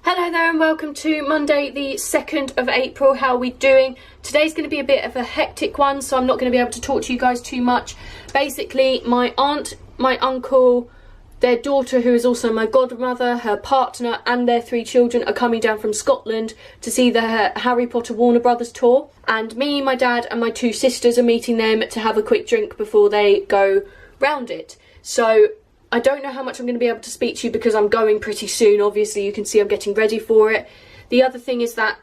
Hello there and welcome to Monday the 2nd of April. How are we doing? Today's going to be a bit of a hectic one, so I'm not going to be able to talk to you guys too much. Basically, my aunt, my uncle, their daughter, who is also my godmother, her partner and their 3 children are coming down from Scotland to see the Harry Potter Warner Brothers tour. And me, my dad and my 2 sisters are meeting them to have a quick drink before they go round it. So I don't know how much I'm going to be able to speak to you because I'm going pretty soon. Obviously, you can see I'm getting ready for it. The other thing is that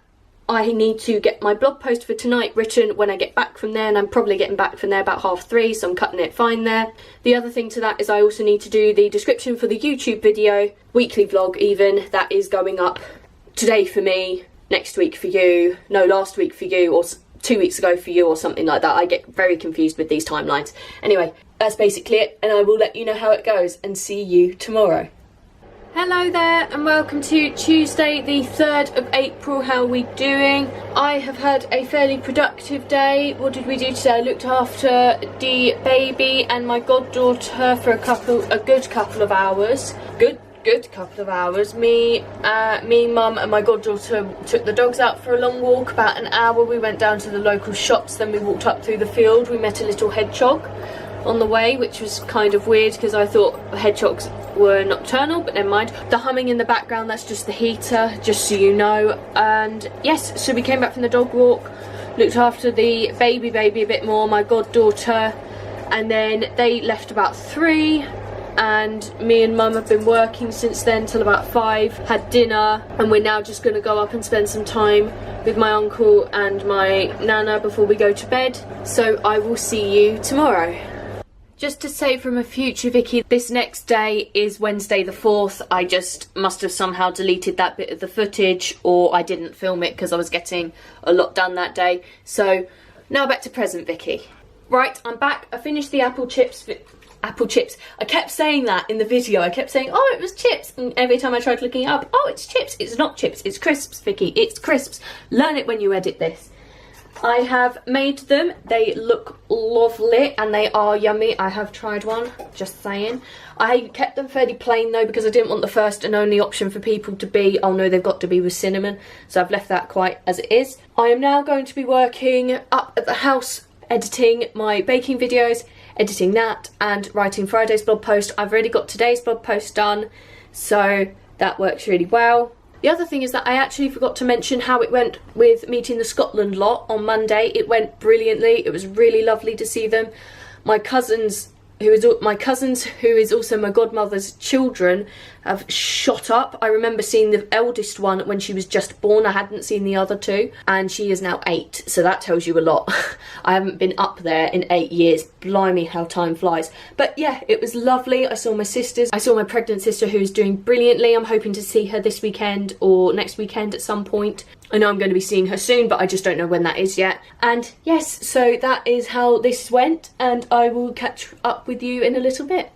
I need to get my blog post for tonight written when I get back from there, and I'm probably getting back from there about 3:30, so I'm cutting it fine there. The other thing to that is I also need to do the description for the YouTube video, weekly vlog even, that is going up today for me, next week for you, no, last week for you, or 2 weeks ago for you, or something like that. I get very confused with these timelines. Anyway, that's basically it, and I will let you know how it goes and see you tomorrow. Hello there and welcome to Tuesday the 3rd of April. How are we doing? I have had a fairly productive day. What did we do today? I looked after the baby and my goddaughter for a good couple of hours. Good couple of hours. Me, mum and my goddaughter took the dogs out for a long walk, about an hour. We went down to the local shops, then we walked up through the field. We met a little hedgehog on the way, which was kind of weird because I thought hedgehogs were nocturnal, but never mind. The humming in the background, that's just the heater, just so you know. And yes, so we came back from the dog walk, looked after the baby a bit more, my goddaughter, and then they left about 3, and me and mum have been working since then till about 5, had dinner, and we're now just going to go up and spend some time with my uncle and my nana before we go to bed. So I will see you tomorrow. Just to say from a future Vickiie, this next day is Wednesday the 4th. I just must have somehow deleted that bit of the footage, or I didn't film it because I was getting a lot done that day. So now back to present Vickiie. Right, I'm back. I finished the apple chips. I kept saying that in the video. I kept saying, oh, it was chips. And every time I tried looking it up, oh, it's chips. It's not chips. It's crisps, Vickiie. It's crisps. Learn it when you edit this. I have made them. They look lovely and they are yummy. I have tried one, just saying. I kept them fairly plain though because I didn't want the first and only option for people to be, oh no, they've got to be with cinnamon. So I've left that quite as it is. I am now going to be working up at the house, editing my baking videos, editing that and writing Friday's blog post. I've already got today's blog post done, so that works really well. The other thing is that I actually forgot to mention how it went with meeting the Scotland lot on Monday. It went brilliantly. It was really lovely to see them. My cousins, who is also my godmother's children, have shot up. I remember seeing the eldest one when she was just born. I hadn't seen the other 2, and she is now 8, so that tells you a lot. I haven't been up there in 8 years. Blimey, how time flies. But yeah, it was lovely. I saw my sisters. I saw my pregnant sister, who's doing brilliantly. I'm hoping to see her this weekend or next weekend at some point. I know I'm going to be seeing her soon, but I just don't know when that is yet. And yes, so that is how this went, and I will catch up with you in a little bit.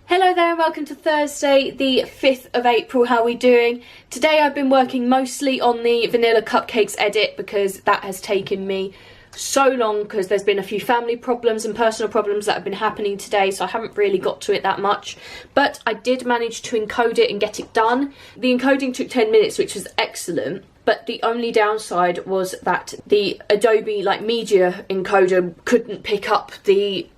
Hello there and welcome to Thursday the 5th of April. How are we doing? Today I've been working mostly on the vanilla cupcakes edit because that has taken me so long because there's been a few family problems and personal problems that have been happening today, so I haven't really got to it that much. But I did manage to encode it and get it done. The encoding took 10 minutes, which was excellent. But the only downside was that the Adobe Media encoder couldn't pick up the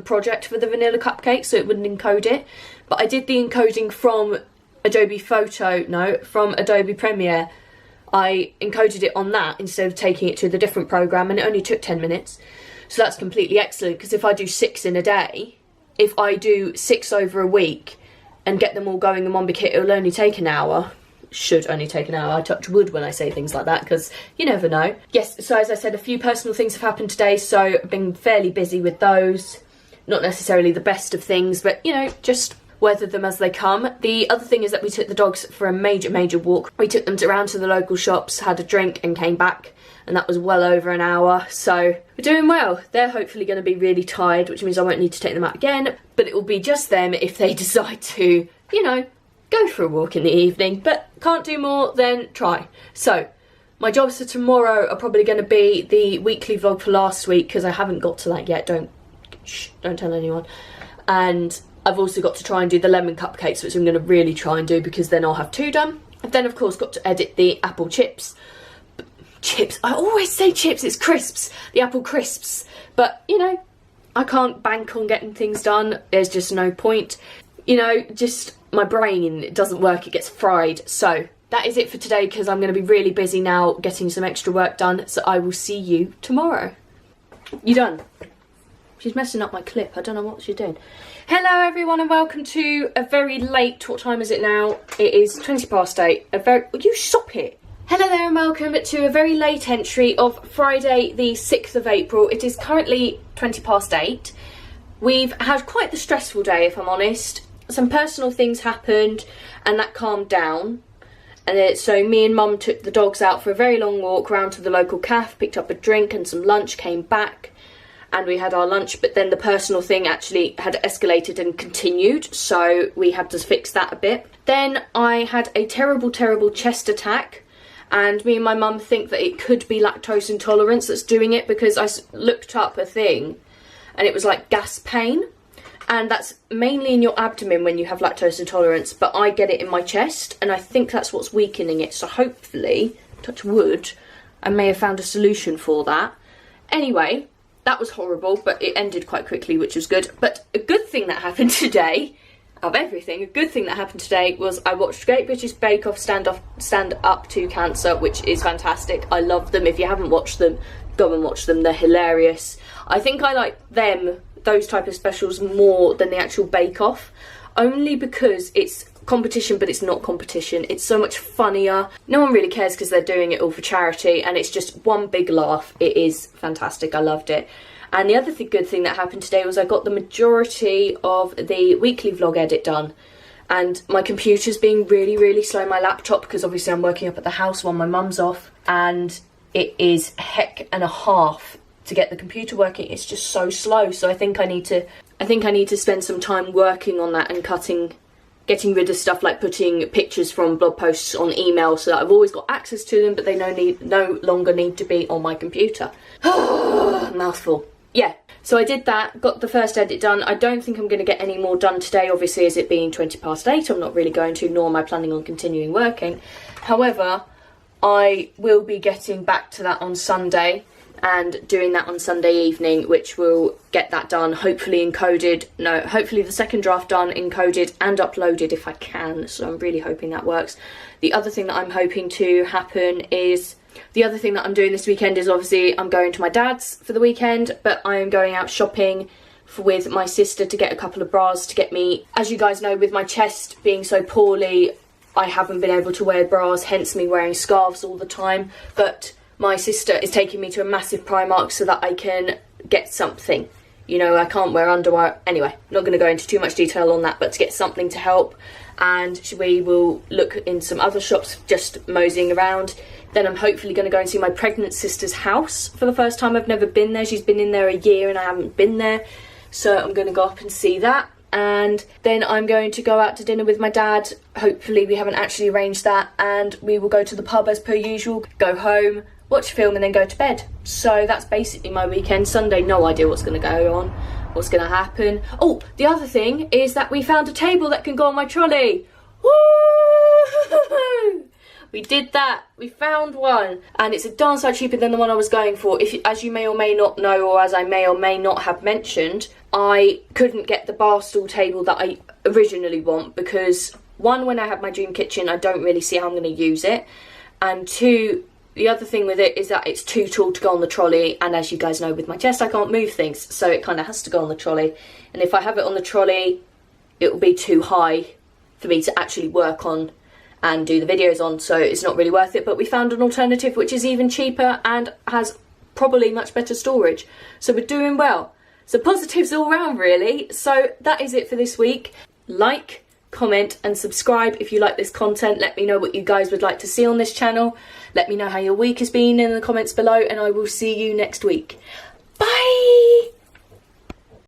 project for the vanilla cupcake, so it wouldn't encode it. But I did the encoding from from Adobe Premiere. I encoded it on that instead of taking it to the different program, and it only took 10 minutes. So that's completely excellent, because if I do 6 in a day, if I do 6 over a week and get them all going in one big hit, it'll only take an hour. Should only take an hour. I touch wood when I say things like that because you never know. Yes, so as I said, a few personal things have happened today, so I've been fairly busy with those. Not necessarily the best of things, but you know, just weather them as they come. The other thing is that we took the dogs for a major walk. We took them around to the local shops, had a drink and came back, and that was well over an hour, so we're doing well. They're hopefully going to be really tired, which means I won't need to take them out again, but it will be just them if they decide to, you know, go for a walk in the evening, but can't do more than try. So my jobs for tomorrow are probably going to be the weekly vlog for last week because I haven't got to that yet. Don't tell anyone. And I've also got to try and do the lemon cupcakes, which I'm going to really try and do because then I'll have 2 done. I've then of course got to edit the apple chips. Chips, I always say chips, it's crisps, the apple crisps. But, you know, I can't bank on getting things done, there's just no point. You know, just my brain, it doesn't work, it gets fried. So that is it for today because I'm going to be really busy now getting some extra work done. So I will see you tomorrow. You done? She's messing up my clip, I don't know what she's doing. Hello everyone and welcome to a very late, what time is it now? It is 8:20. You stop it! Hello there and welcome to a very late entry of Friday the 6th of April. It is currently 8:20. We've had quite the stressful day if I'm honest. Some personal things happened and that calmed down. And so me and Mum took the dogs out for a very long walk round to the local cafe, picked up a drink and some lunch, came back and we had our lunch, but then the personal thing actually had escalated and continued, so we had to fix that a bit. Then I had a terrible, terrible chest attack, and me and my mum think that it could be lactose intolerance that's doing it because I looked up a thing and it was like gas pain, and that's mainly in your abdomen when you have lactose intolerance, but I get it in my chest and I think that's what's weakening it, so hopefully, touch wood, I may have found a solution for that. Anyway, that was horrible, but it ended quite quickly, which was good. But a good thing that happened today, of everything, a good thing that happened today was I watched Great British Bake Off Stand Up to Cancer, which is fantastic. I love them. If you haven't watched them, go and watch them. They're hilarious. I think I like them, those type of specials, more than the actual Bake Off, only because it's competition, but it's not competition. It's so much funnier. No one really cares because they're doing it all for charity, and it's just one big laugh. It is fantastic. I loved it. And the other good thing that happened today was I got the majority of the weekly vlog edit done, and my computer's being really, really slow, my laptop, because obviously I'm working up at the house while my mum's off, and it is heck and a half to get the computer working. It's just so slow. So I think I need to spend some time working on that and getting rid of stuff like putting pictures from blog posts on email so that I've always got access to them, but they no longer need to be on my computer. Mouthful. Yeah, so I did that, got the first edit done. I don't think I'm going to get any more done today, obviously, as it being 8:20. I'm not really going to, nor am I planning on continuing working. However, I will be getting back to that on Sunday and doing that on Sunday evening, which will get that done, hopefully hopefully the second draft done, encoded and uploaded if I can, so I'm really hoping that works. The other thing that I'm hoping to happen is, the other thing that I'm doing this weekend is obviously I'm going to my dad's for the weekend, but I am going out shopping with my sister to get a couple of bras to get me, as you guys know, with my chest being so poorly, I haven't been able to wear bras, hence me wearing scarves all the time, but my sister is taking me to a massive Primark so that I can get something. You know, I can't wear underwear. Anyway, not going to go into too much detail on that, but to get something to help. And we will look in some other shops, just moseying around. Then I'm hopefully going to go and see my pregnant sister's house for the first time. I've never been there. She's been in there a year and I haven't been there. So I'm going to go up and see that. And then I'm going to go out to dinner with my dad. Hopefully we haven't actually arranged that. And we will go to the pub as per usual, go home, watch a film and then go to bed. So that's basically my weekend. Sunday, no idea what's going to go on, what's going to happen. Oh, the other thing is that we found a table that can go on my trolley. Woo! We did that. We found one. And it's a darn sight cheaper than the one I was going for. As you may or may not know, or as I may or may not have mentioned, I couldn't get the bar stool table that I originally want because, one, when I have my dream kitchen, I don't really see how I'm going to use it. And two, the other thing with it is that it's too tall to go on the trolley, and as you guys know, with my chest I can't move things, so it kind of has to go on the trolley. And if I have it on the trolley, it will be too high for me to actually work on and do the videos on, so it's not really worth it. But we found an alternative which is even cheaper and has probably much better storage, so we're doing well. So positives all round really. So that is it for this week. Like, comment and subscribe if you like this content. Let me know what you guys would like to see on this channel. Let me know how your week has been in the comments below, and I will see you next week. Bye!